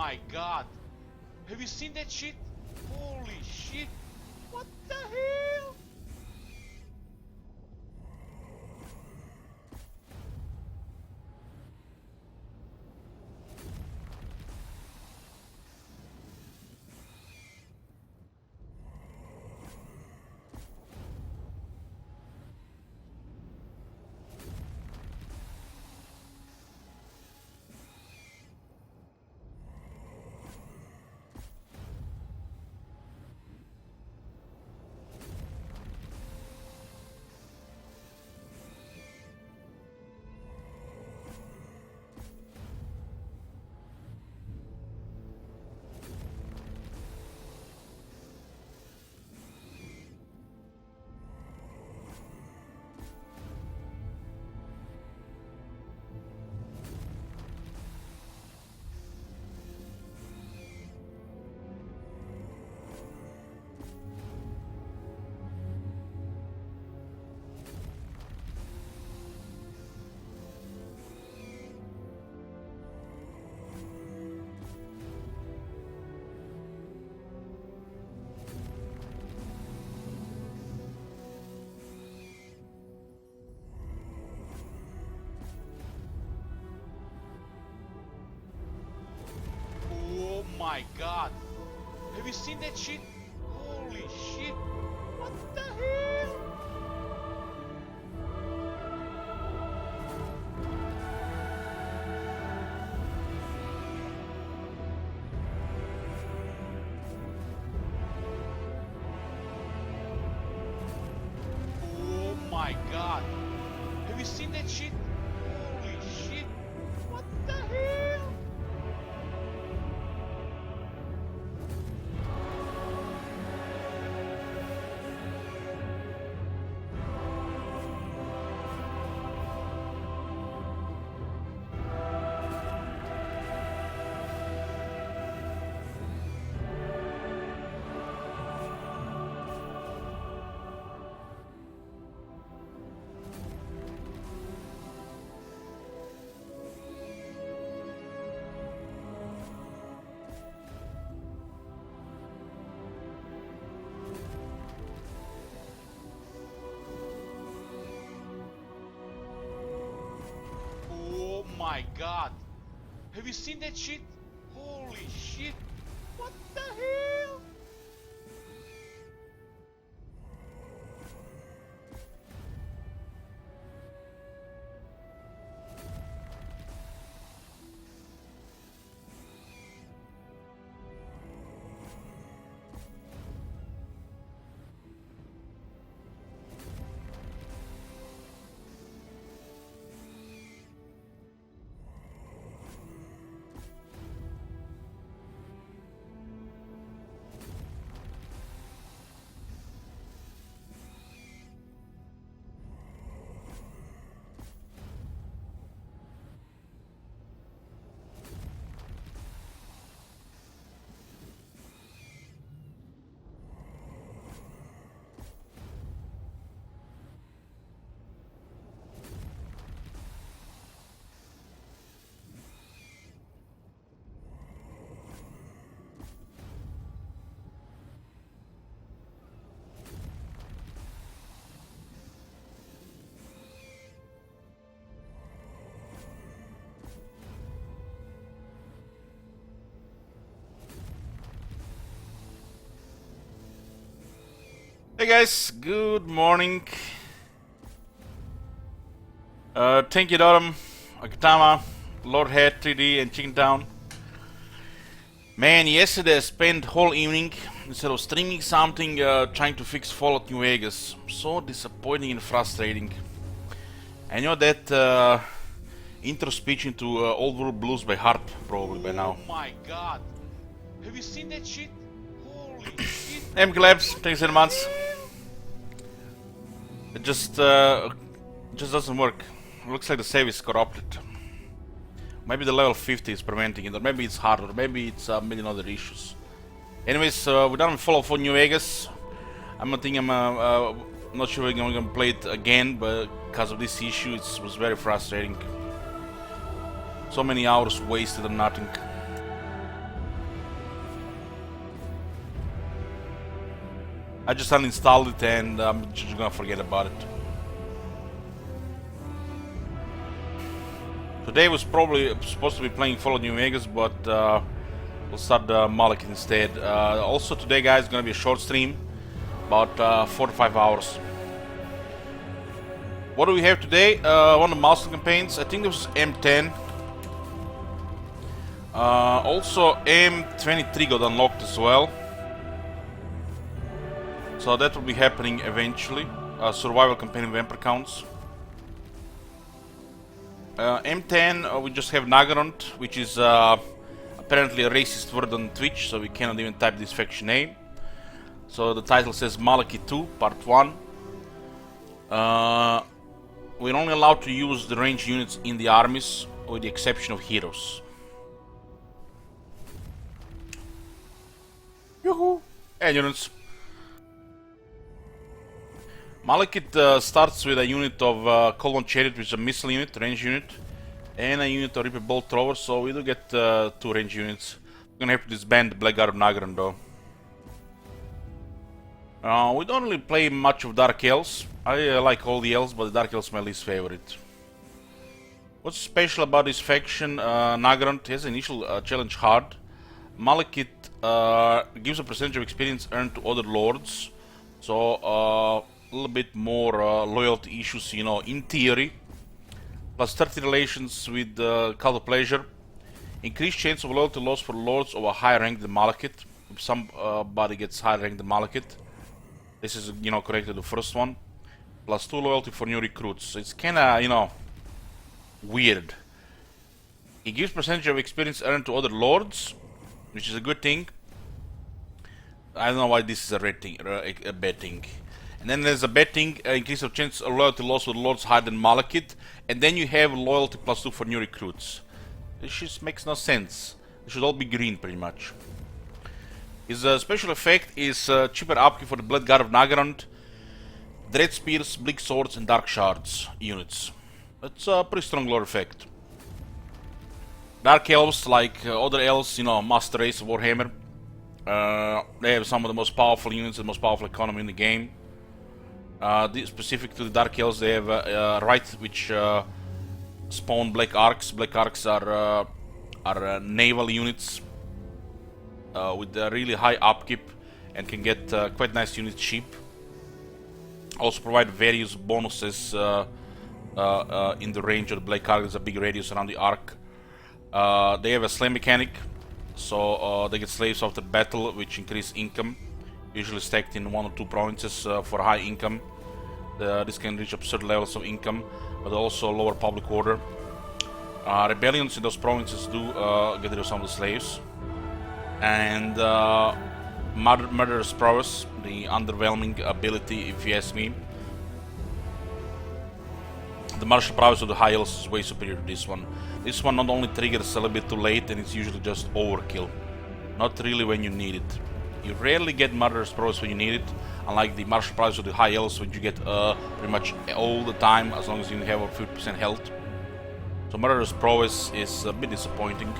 my god. Have you seen that shit? Holy shit. What the hell? Oh my god. Have you seen that shit? Holy shit. What the hell? Oh my god. Have you seen that shit? Holy shit. What the hell? Oh my god. Have you seen that shit? Holy shit. What the hell? Hey guys, good morning. Thank you, Dorum, Akatama, Lord Head 3D, and Chicken Town. Man, yesterday I spent whole evening instead of streaming something, trying to fix Fallout New Vegas. So disappointing and frustrating. I know that intro speech into Old World Blues by heart probably by now. Oh my god. Have you seen that shit? Holy shit. M Collapse, thanks very much. It just doesn't work. Looks like the save is corrupted. Maybe the level 50 is preventing it, or maybe it's harder, or maybe it's a million other issues. Anyways, we're done with Fallout 4 New Vegas. I'm not sure we're gonna play it again, but because of this issue, it was very frustrating. So many hours wasted on nothing. I just uninstalled it and I'm just gonna forget about it. Today was probably supposed to be playing Fallout New Vegas, but we'll start Malekith instead. Also today, guys, is gonna be a short stream, about 4 to 5 hours. What do we have today? One of the milestone campaigns. I think this was M10. Also M23 got unlocked as well. So that will be happening eventually. Survival campaign Vampire counts. M10 we just have Naggarond, which is apparently a racist word on Twitch, so we cannot even type this faction name. So the title says Malekith 2 Part 1. We're only allowed to use the ranged units in the armies, with the exception of heroes. Yoo-hoo! And units. Malekith starts with a unit of Colon Chariot, which is a missile unit, range unit, and a unit of Reaper Bolt Thrower, so we do get 2 range units. We're gonna have to disband the Blackguard of Naggarond though. We don't really play much of Dark Elves. I like all the elves, but the Dark Elves is my least favorite. What's special about this faction? Naggarond has an initial challenge hard. Malekith gives a percentage of experience earned to other lords, so a little bit more loyalty issues, you know, in theory. Plus 30 relations with Cult of Pleasure. Increased chance of loyalty loss for lords of a higher rank than Malekith. If somebody gets higher rank than Malekith. This is, you know, correct to the first one. Plus 2 loyalty for new recruits. It's kinda, you know, weird. He gives percentage of experience earned to other lords, which is a good thing. I don't know why this is a red thing, a bad thing. And then there's a bad thing, increase of chance of loyalty loss with lords higher than Malekith. And then you have loyalty plus 2 for new recruits. This just makes no sense. They should all be green pretty much. His special effect is cheaper upkeep for the Bloodguard of Naggarond, Dread Spears, Bleak Swords, and Dark Shards units. That's a pretty strong lore effect. Dark Elves, like other elves, you know, Master Race of Warhammer, they have some of the most powerful units and most powerful economy in the game. Specific to the Dark Elves, they have right, which spawn Black Arcs. Black Arcs are naval units with a really high upkeep and can get quite nice units cheap. Also provide various bonuses in the range of the Black Arc. There's a big radius around the arc. They have a slave mechanic, so they get slaves after battle, which increase income, usually stacked in 1 or 2 provinces for high income. This can reach absurd levels of income, but also lower public order. Rebellions in those provinces do get rid of some of the slaves. And Murderous Prowess, the underwhelming ability, if you ask me. The martial prowess of the High Elves is way superior to this one. This one not only triggers a little bit too late, and it's usually just overkill. Not really when you need it. You rarely get Murderous Prowess when you need it, unlike the martial prowess of the High Elves, which you get pretty much all the time, as long as you have a 50% health. So Murderous Prowess is a bit disappointing,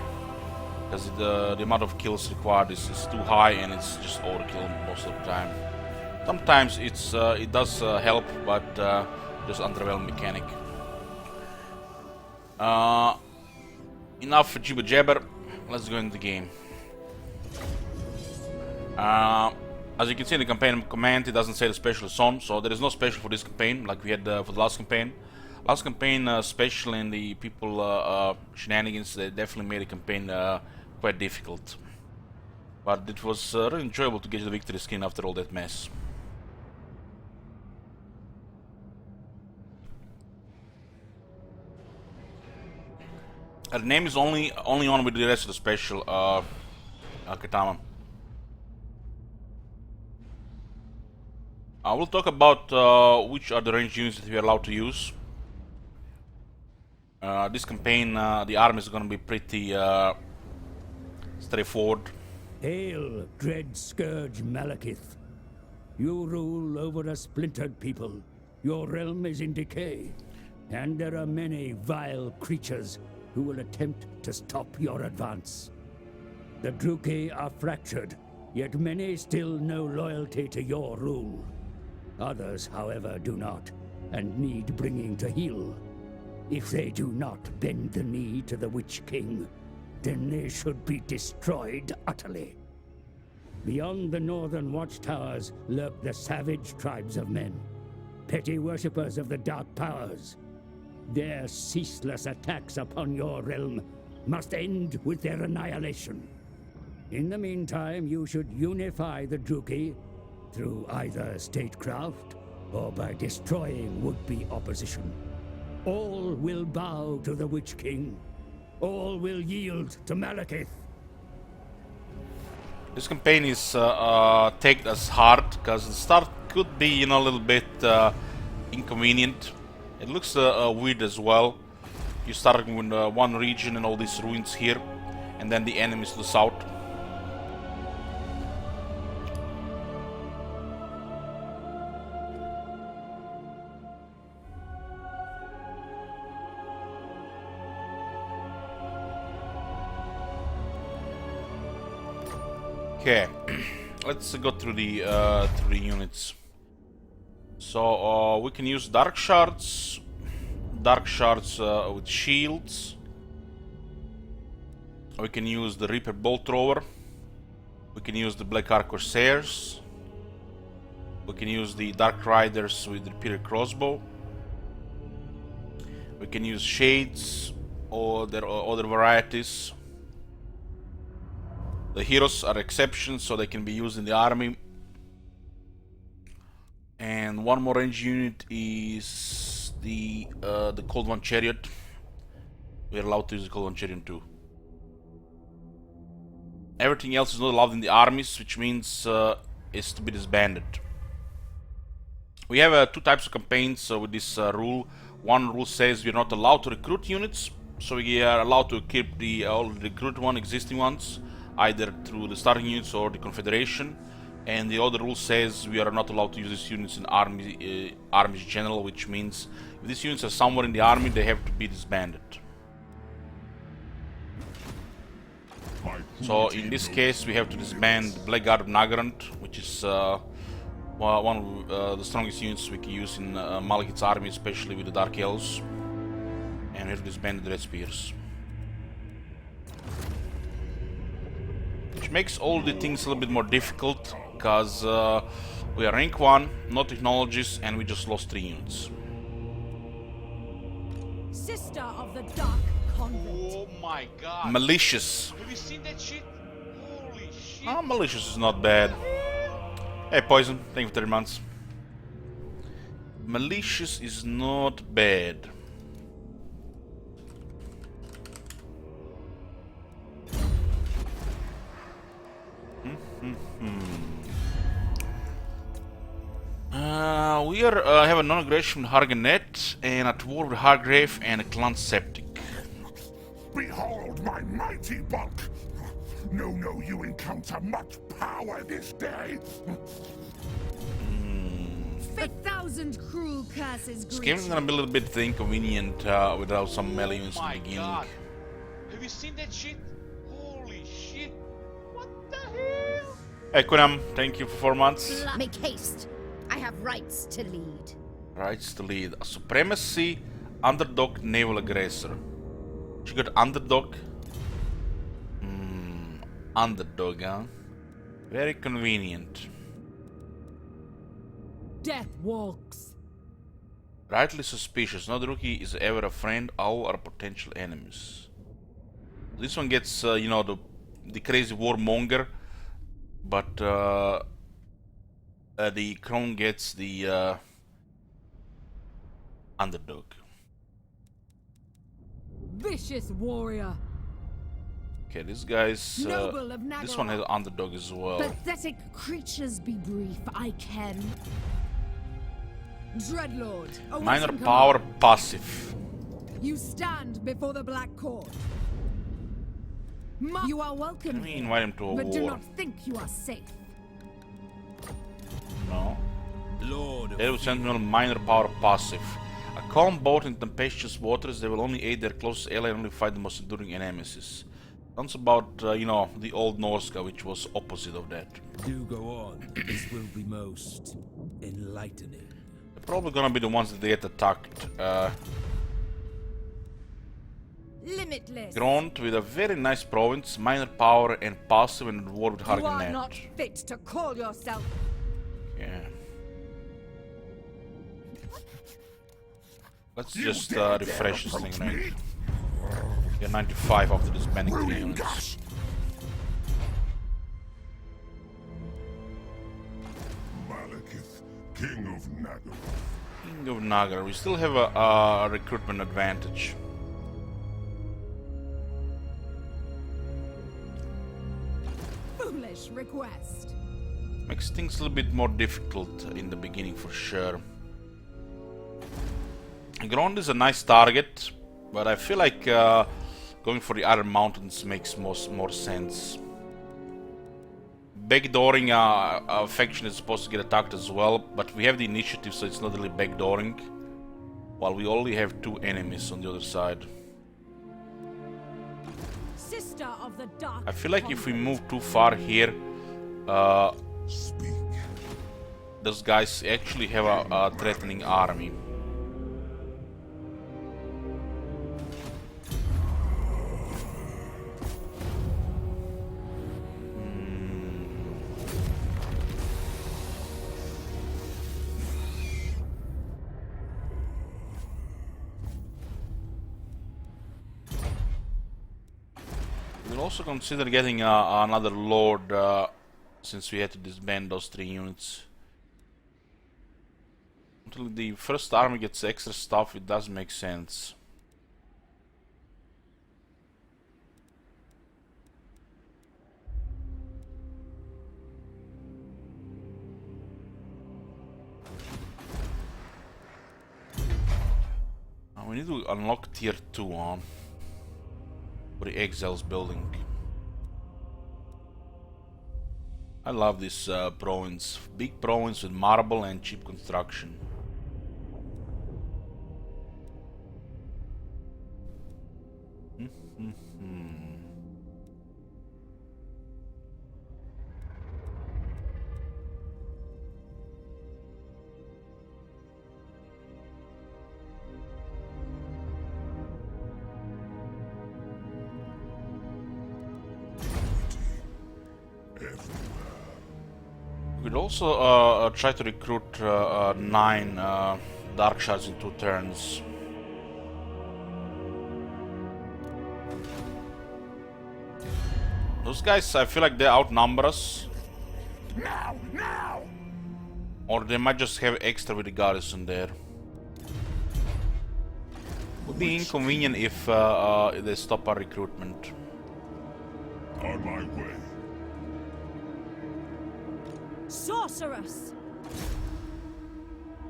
because the amount of kills required is too high, and it's just overkill most of the time. Sometimes it does help, but just underwhelming mechanic. Enough jibber jabber, let's go into the game. As you can see in the campaign command, it doesn't say the special is on, so there is no special for this campaign like we had for the last campaign. Last campaign, special and the people shenanigans, they definitely made the campaign quite difficult. But it was really enjoyable to get the victory skin after all that mess. Her name is only on with the rest of the special, Katama. We'll talk about which are the ranged units that we are allowed to use. This campaign, the army is going to be pretty straightforward. Hail, dread scourge Malekith. You rule over a splintered people. Your realm is in decay, and there are many vile creatures who will attempt to stop your advance. The Druke are fractured, yet many still know loyalty to your rule. Others, however, do not, and need bringing to heel. If they do not bend the knee to the Witch King, then they should be destroyed utterly. Beyond the northern watchtowers lurk the savage tribes of men, petty worshippers of the dark powers. Their ceaseless attacks upon your realm must end with their annihilation. In the meantime, you should unify the Druki through either statecraft or by destroying would-be opposition. All will bow to the Witch King. All will yield to Malekith. This campaign is taken as hard because the start could be, you know, a little bit inconvenient. It looks weird as well. You start with one region and all these ruins here, and then the enemies to the south. Okay, let's go through the units. So we can use dark shards with shields. We can use the Reaper Bolt Thrower. We can use the Black Ark Corsairs. We can use the Dark Riders with the Repeater Crossbow. We can use Shades or their other varieties. The heroes are exceptions, so they can be used in the army. And one more range unit is the Cold One Chariot. We are allowed to use the Cold One Chariot too. Everything else is not allowed in the armies, which means it's to be disbanded. We have two types of campaigns with this rule. One rule says we are not allowed to recruit units, so we are allowed to keep the recruit existing ones, either through the starting units or the Confederation. And the other rule says we are not allowed to use these units in armies general, which means if these units are somewhere in the army, they have to be disbanded. So in this case, we have to disband the Blackguard of Naggarond, which is one of the strongest units we can use in Malekith's army, especially with the Dark Elves. And we have to disband the Red Spears. Which makes all the things a little bit more difficult, because we are rank 1, no technologies, and we just lost 3 units. Sister of the Dark Convent. Oh my god. Malicious. Have you seen that shit? Holy shit. Ah, Malicious is not bad. Hey, Poison, thank you for 30 months. Malicious is not bad. We have a non-aggression with Harganet and at war with Hargrave and a clan Septic. Behold my mighty bulk! Know you encounter much power this day! 1,000 cruel curses This greet game is gonna be a little bit inconvenient without some melee units in the beginning. God. Have you seen that shit? Holy shit. What the hell? Hey Kunam, thank you for 4 months. Make haste. I have rights to lead. Rights to lead. A supremacy, underdog, naval aggressor. She got underdog. Underdog, huh? Very convenient. Death walks. Rightly suspicious. No rookie is ever a friend. All are potential enemies. This one gets, you know, the crazy warmonger, but the crown gets the underdog. Vicious warrior. Okay, this guy's Noble of this one has Naggarond. underdog as well. Pathetic creatures, be brief. I can. Dreadlord. awaiting Minor command. power passive. You stand before the Black Court. You are welcome, Can we invite him to a but do war? not think you are safe. No. Lord of Air Sentinel minor power passive. A calm boat in tempestuous waters, they will only aid their closest ally and only fight the most enduring enemies. Sounds about, you know, the old Norska, which was opposite of that. Do go on. This will be most enlightening. They're probably gonna be the ones that get attacked. Limitless. Naggarond with a very nice province, minor power and passive and war with You are Harganet. not fit to call yourself. Yeah. Let's You just dare refresh this approach thing, me? right? Yeah, 95 after this banding 3 units. Ringas! Malekith, King of Naggarond. King of Naggarond. We still have a recruitment advantage. Foolish request. Makes things a little bit more difficult in the beginning for sure. Naggarond is a nice target, but I feel like going for the other mountains makes more sense. Backdooring a faction is supposed to get attacked as well, but we have the initiative, so it's not really backdooring. While we only have 2 enemies on the other side. Sister of the dark. I feel like if we move too far here, Speak. those guys actually have a threatening army. We'll also consider getting another lord since we had to disband those 3 units. Until the first army gets extra stuff, it does make sense. Now we need to unlock tier 2, huh? For the Exiles building. I love this province. Big province with marble and cheap construction. We'd also try to recruit 9 Dark Shards in 2 turns. Those guys, I feel like they outnumber us. Now! Now! Or they might just have extra with the garrison there. Would be inconvenient if they stop our recruitment. On my way. Sorceress.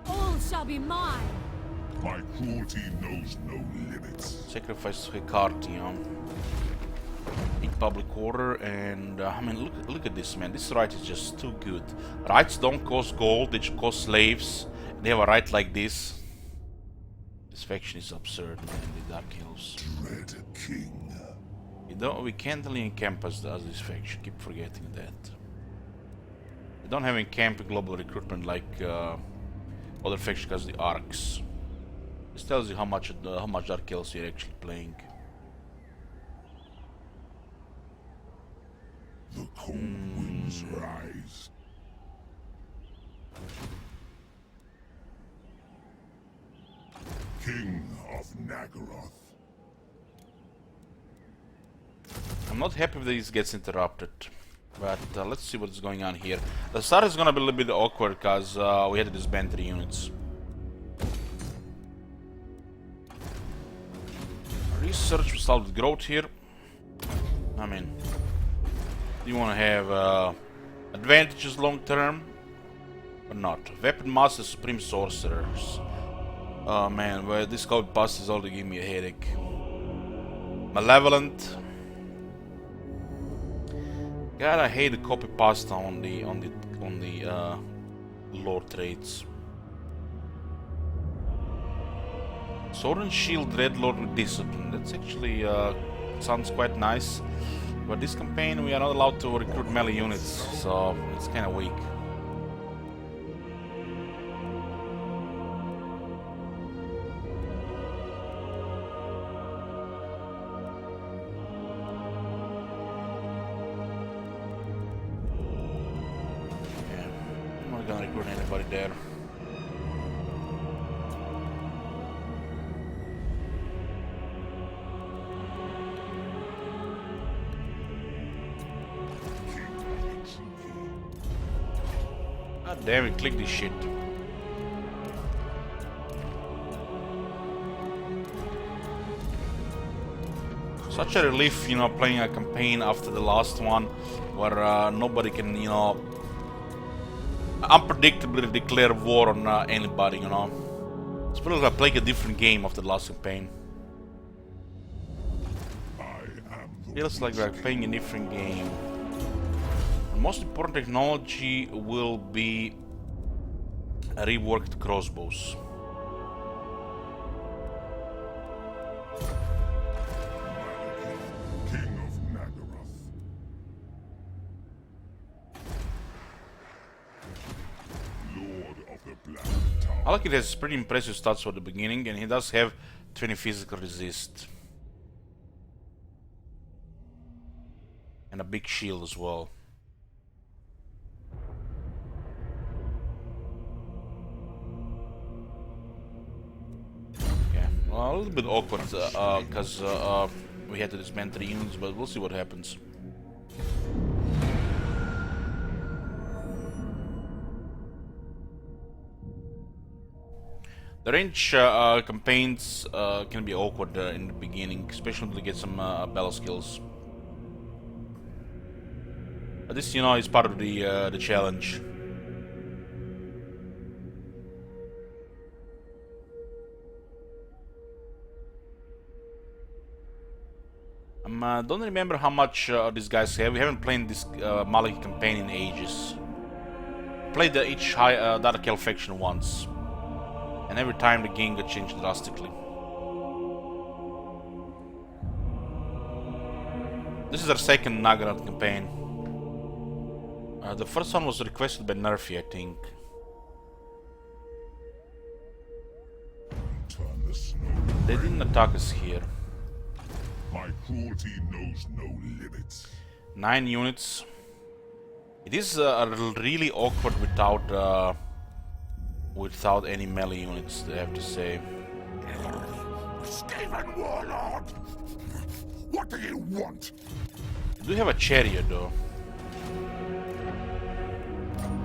All shall be mine. My cruelty knows no limits. Sacrifice Hekarti, big public order, and I mean, look at this, man. This right is just too good. Rights don't cost gold; they just cost slaves. They have a right like this. This faction is absurd, man. The Dark Elves. Dread King. We can't really encamp as this faction. Keep forgetting that. We don't have encamp global recruitment like other factions because the arcs. This tells you how much Dark Elves you're actually playing. The cold winds rise. King of Naggaroth. I'm not happy if this gets interrupted, but let's see what's going on here. The start is gonna be a little bit awkward because we had to disband 3 units. Research will start with growth here. I mean, you want to have advantages long term or not? Weapon Master, Supreme Sorcerers. Oh man, well, this code pass is already giving me a headache. Malevolent. God, I hate the copy pasta on the lore traits. Sword and Shield Dreadlord with Discipline. That's actually It sounds quite nice. But this campaign we are not allowed to recruit melee units, so it's kind of weak. Yeah, I'm not gonna recruit anybody there. God damn it, click this shit. Such a relief, you know, playing a campaign after the last one, where nobody can, you know, unpredictably declare war on anybody, you know. It's feels like playing a different game after the last campaign. Feels like we're playing a different game. The most important technology will be reworked crossbows. King of Naggarond. Lord of the Black Tower. Alakid has pretty impressive stats for the beginning, and he does have 20 physical resist. And a big shield as well. Yeah, well, a little bit awkward because we had to disband 3 units, but we'll see what happens. The range campaigns can be awkward in the beginning, especially to get some battle skills. But this, you know, is part of the challenge. Don't remember how much these guys have. We haven't played this Maliki campaign in ages. Played each Dark Elf faction once. And every time the game got changed drastically. This is our second Naggarond campaign. The first one was requested by Nerfy, I think. Turn the snow. They didn't attack us here. My cruelty knows no limits. 9 units. It is really awkward without any melee units, I have to say. Stephen Warlord! What do you want? We do have a chariot though.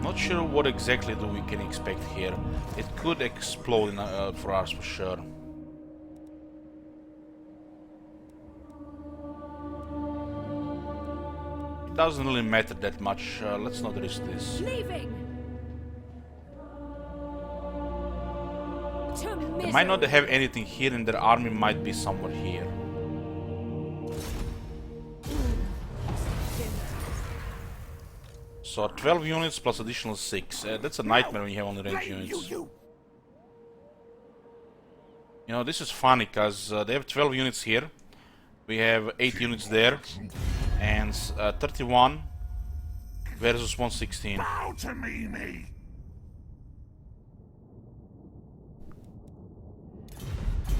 Not sure what exactly we can expect here. It could explode for us for sure. It doesn't really matter that much. Let's not risk this. Leaving. They might not have anything here, and their army might be somewhere here. So 12 units plus additional 6. That's a nightmare when you have only range units. You know, this is funny because they have 12 units here. We have 8 units there. And 31 versus 116. Bow to me!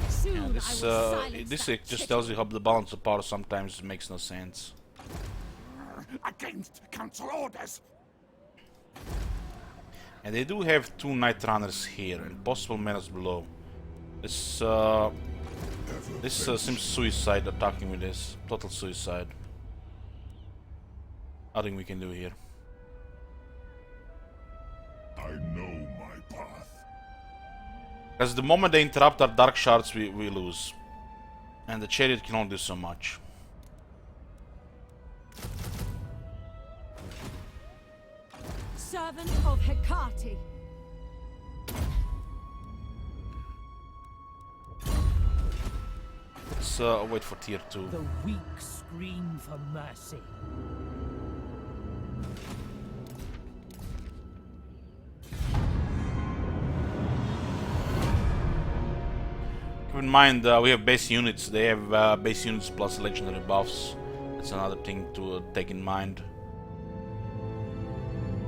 Soon This I will silence this that just chicken. tells you how the balance of power sometimes makes no sense. Against council orders! And they do have 2 Night Runners here and possible menace below. This seems suicide attacking with this. Total suicide. Nothing we can do here. I know my path. Because the moment they interrupt our dark shards, we lose. And the chariot can only do so much. Servant of Hecate. Let's wait for tier 2. The weak scream for mercy. Can in mind we have base units. They have base units plus legendary buffs. That's another thing to take in mind.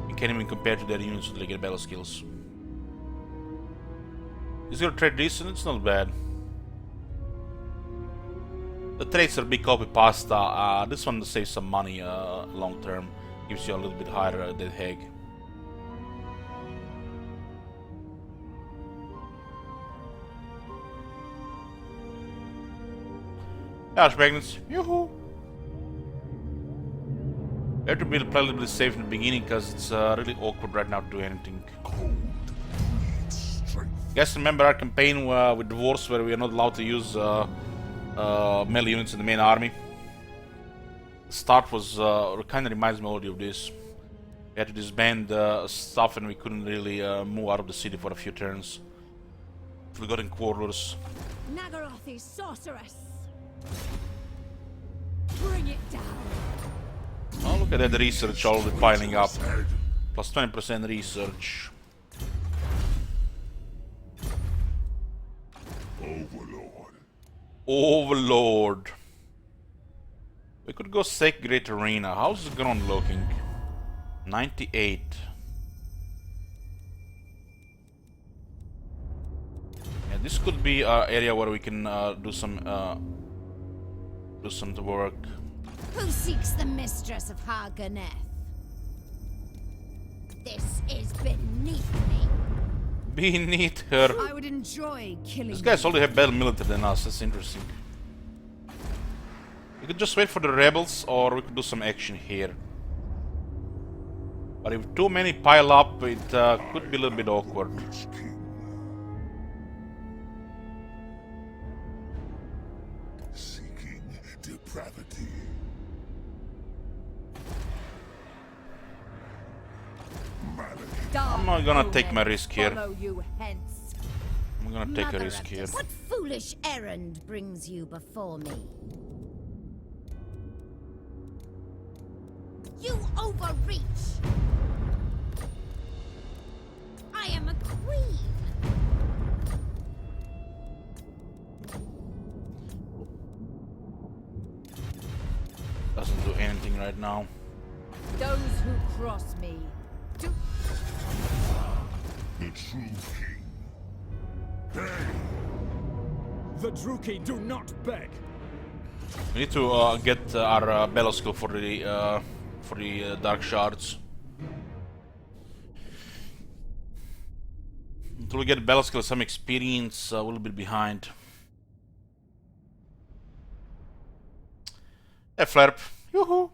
You can't even compare to their units with legendary battle skills. Is your trade decent? It's not bad. The trades are big copy pasta. This one saves some money long term. Gives you a little bit higher dead hag. Ash magnets. Yoo-hoo! You have to be relatively safe in the beginning because it's really awkward right now to do anything. Guys, remember our campaign with dwarves where we are not allowed to use melee units in the main army? The start was kind of reminds me already of this. We had to disband stuff and we couldn't really move out of the city for a few turns. Forgotten quarters. Naggarond, sorceress. Bring it down. Oh, look at that research already piling up. Plus 20% research. Overlord. We could go Sacred Arena. How's the ground looking? 98. Yeah, this could be an area where we can do some work. Who seeks the mistress of Naggarond? This is beneath me. Beneath her. I would enjoy killing. These guys already have better military than us. That's interesting. We could just wait for the rebels, or we could do some action here. But if too many pile up, it could be a little bit awkward. Seeking depravity. I'm not gonna take my risk here. Follow you hence. I'm gonna take a Mother risk of here. What foolish errand brings you before me? You overreach! I am a queen! Doesn't do anything right now. Those who cross me do. The true king. Hey! The Druki do not beg. We need to get our bellow skill for the dark shards. Until we get bellow skill, some experience, a little bit behind. Hey, Flarp. Yoo-hoo!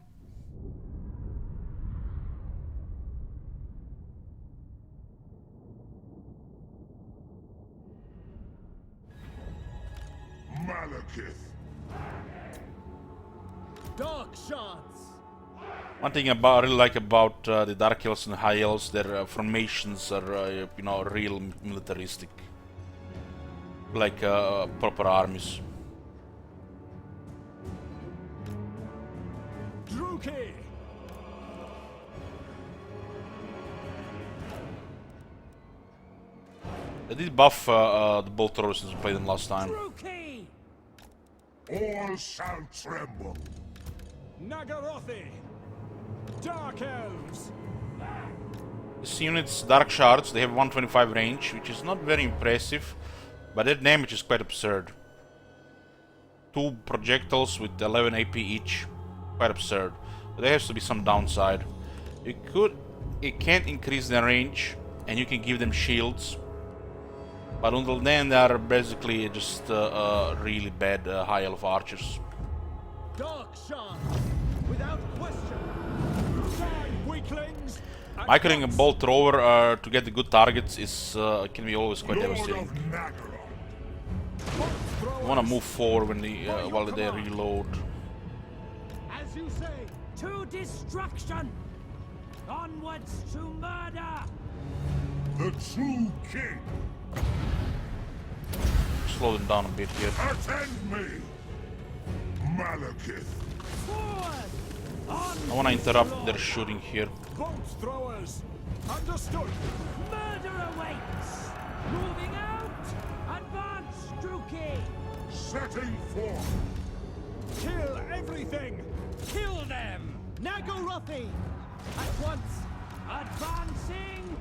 Malekith. Dark shards. One thing I really like about the Dark Elves and the High Elves, their formations are, you know, real militaristic. Like proper armies. Druki. They did buff the bolt throwers since we played them last time. Druki. All shall tremble. Naggarothi. Dark elves. This unit's Dark Shards, they have 125 range, which is not very impressive, but their damage is quite absurd. 2 projectiles with 11 AP each, quite absurd. But there has to be some downside. It can increase their range, and you can give them shields. But until then, they are basically just really bad High Elf archers. Dark shards. Without question. Die, weaklings. Microing a bolt thrower to get the good targets is can be always quite Lord devastating. of Naggarond. You want to move forward when the while they reload. As you say, to destruction. Onwards to murder. The true king. Slow them down a bit here. Attend me. Malekith. Forward. I want to interrupt their shooting here. Bolt throwers. Understood. Murder awaits. Moving out. Advance Setting forth. Kill everything! Kill them! Naggarond! At once! Advancing!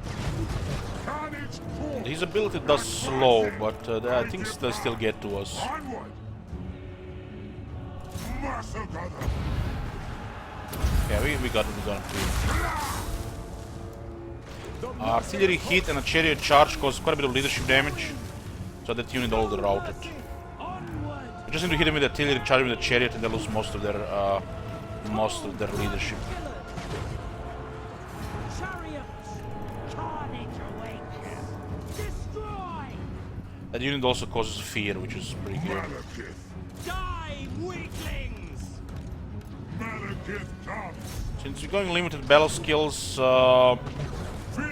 Carnage forth. His ability does slow, but I think they still get to us. Onward. Massacre them. Yeah, we got him too. Artillery hit and a chariot charge cause quite a bit of leadership damage, so that unit all routed. We just need to hit them with artillery, charge them with a chariot, and they lose most of their leadership. That unit also causes fear, which is pretty good. Malekith. Die, weaklings! Malekith comes. Since we're going limited battle skills,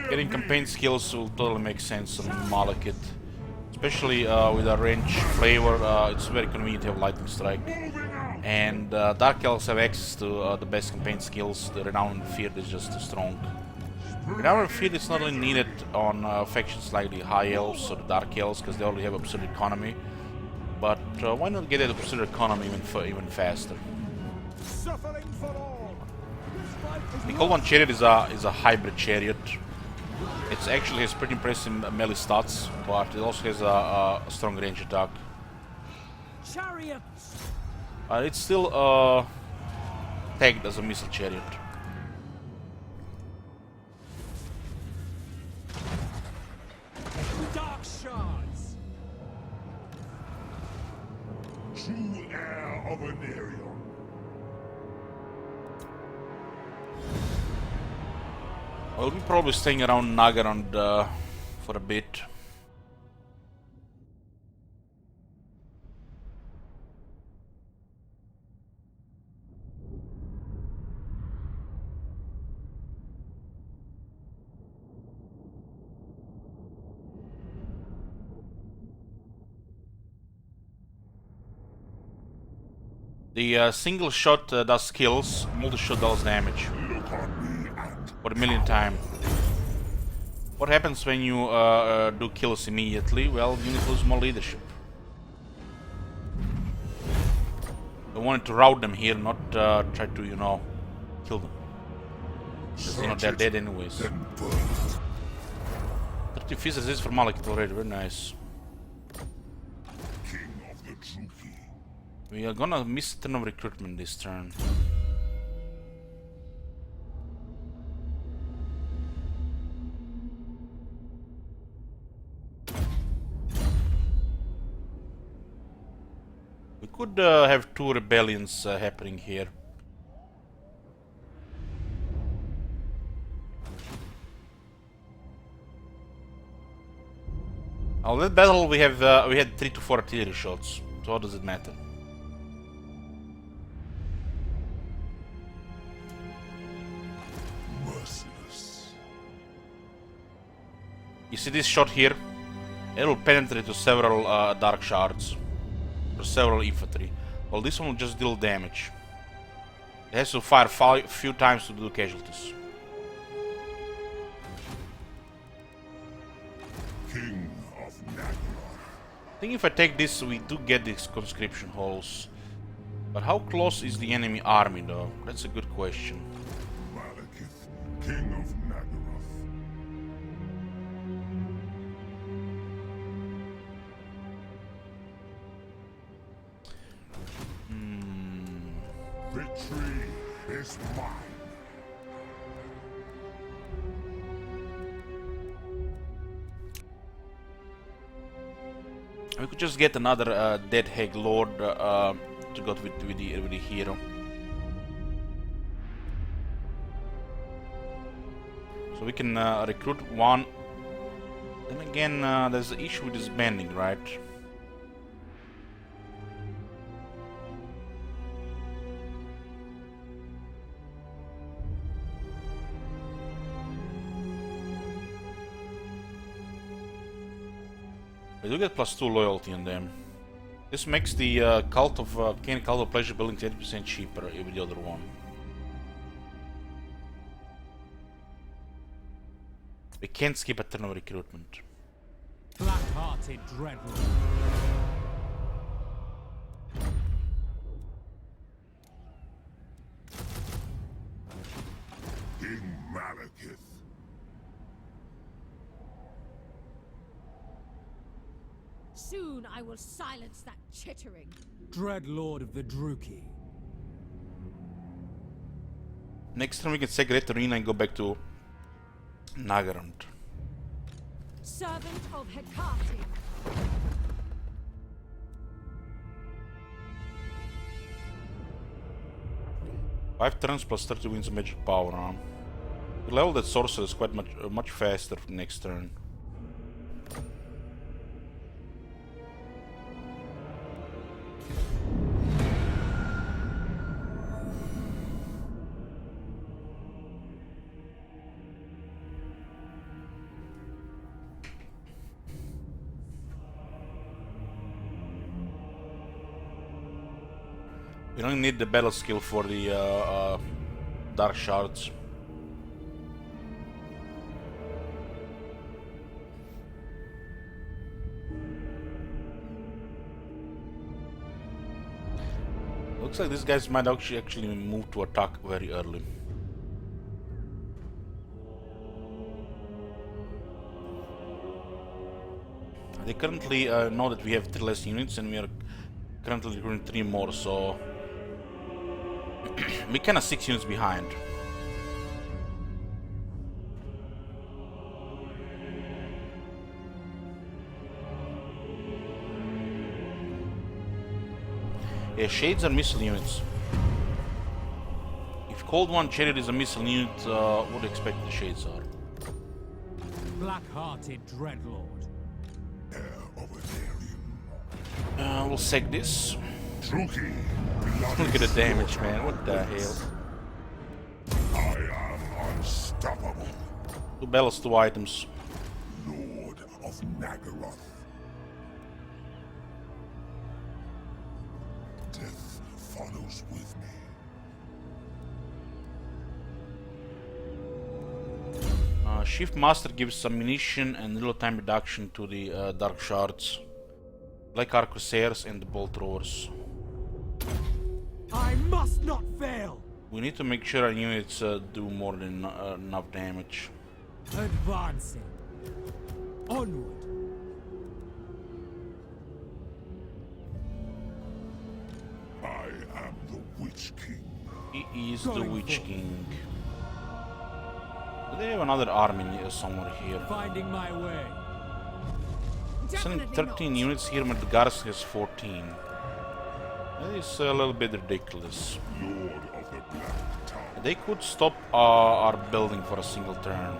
getting campaign skills will totally make sense on Malekith. Especially with our range flavor, it's very convenient to have Lightning Strike. And Dark Elves have access to the best campaign skills. The Renown and Fear is just too strong. Renown and Fear is not only needed on factions like the High Elves or the Dark Elves, because they already have Absurd Economy. But why not get that Absurd Economy even faster? Suffering for all! The Cold One Chariot is a hybrid chariot. It actually has pretty impressive melee stats, but it also has a strong range attack. Chariots! It's still tagged as a missile chariot. Dark shards! True heir of Anarion. I'll be probably staying around Naggarond for a bit. The single shot does kills, multi-shot does damage. Look on me and For a millionth time. What happens when you do kills immediately? Well, units lose more leadership. I wanted to rout them here, not try to, you know, kill them. Because, you know, they're dead anyways. then burn. 30 physics is for Malekith already, very nice. King of the Truki. We are gonna miss a turn of recruitment this turn. We could have two rebellions happening here. On that battle we had 3 to 4 artillery shots, so what does it matter? Merciless. You see this shot here? It will penetrate to several dark shards, or several infantry. Well, this one will just deal damage. It has to fire few times to do casualties. King of Naggarond. I think if I take this, we do get these conscription halls. But how close is the enemy army, though? That's a good question. Malekith, King of Naggaroth. Victory is mine. We could just get another Dead Hag Lord to go with the hero. So we can recruit one. Then again, there's an issue with disbanding, right? We do get +2 loyalty on them. This makes the Cult of Pleasure building 30% cheaper with the other one. We can't skip a turn of recruitment. Black-hearted dreadlord. King Malekith. Soon I will silence that chittering. Dreadlord of the Druki. Next time we can take Red Arena and go back to Naggarond. Servant of Hecate. 5 turns plus 30 wins of magic power. Huh? We level that sorcerer is quite much faster for next turn. We don't need the battle skill for the dark shards. Looks like these guys might actually move to attack very early. They currently know that we have 3 less units and we are currently recruiting 3 more, so we're kinda 6 units behind. Yeah, Shades are missile units. If Cold One Chariot is a missile unit, what do you expect the Shades are? Black-hearted Dreadlord. Heir of Aetherium. We'll seg this. Druki. Look at the damage, man. What the hell? I am unstoppable. 2 battles, 2 items. Lord of Naggarond. Death follows with me. Shift Master gives ammunition and real time reduction to the Dark Shards, like our Crusaders and the Bolt Throwers. I must not fail! We need to make sure our units do more than enough damage. Advancing. Onward. I am the Witch King. He is the Going Witch forward. King. Do they have another army somewhere here? Finding my way. Sending Definitely 13 not. units here, but the garrison has 14. That is a little bit ridiculous. Lord of the Black Tower. They could stop our building for a single turn.